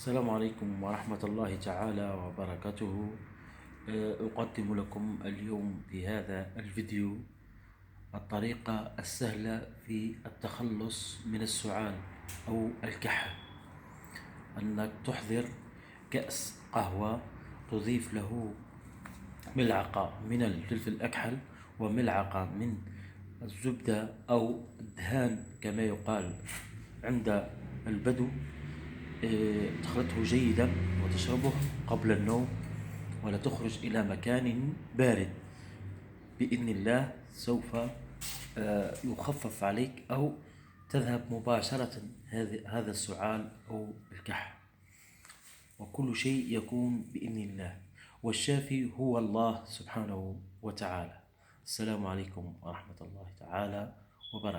السلام عليكم ورحمة الله تعالى وبركاته. أقدم لكم اليوم في هذا الفيديو الطريقة السهلة في التخلص من السعال أو الكحة. أنك تحضر كأس قهوة، تضيف له ملعقة من الفلفل الأكحل وملعقة من الزبدة أو الدهان كما يقال عند البدو. تخلطه جيدا وتشربه قبل النوم، ولا تخرج إلى مكان بارد. بإذن الله سوف يخفف عليك أو تذهب مباشرة هذا السعال أو الكح، وكل شيء يكون بإذن الله، والشافي هو الله سبحانه وتعالى. السلام عليكم ورحمة الله تعالى وبركاته.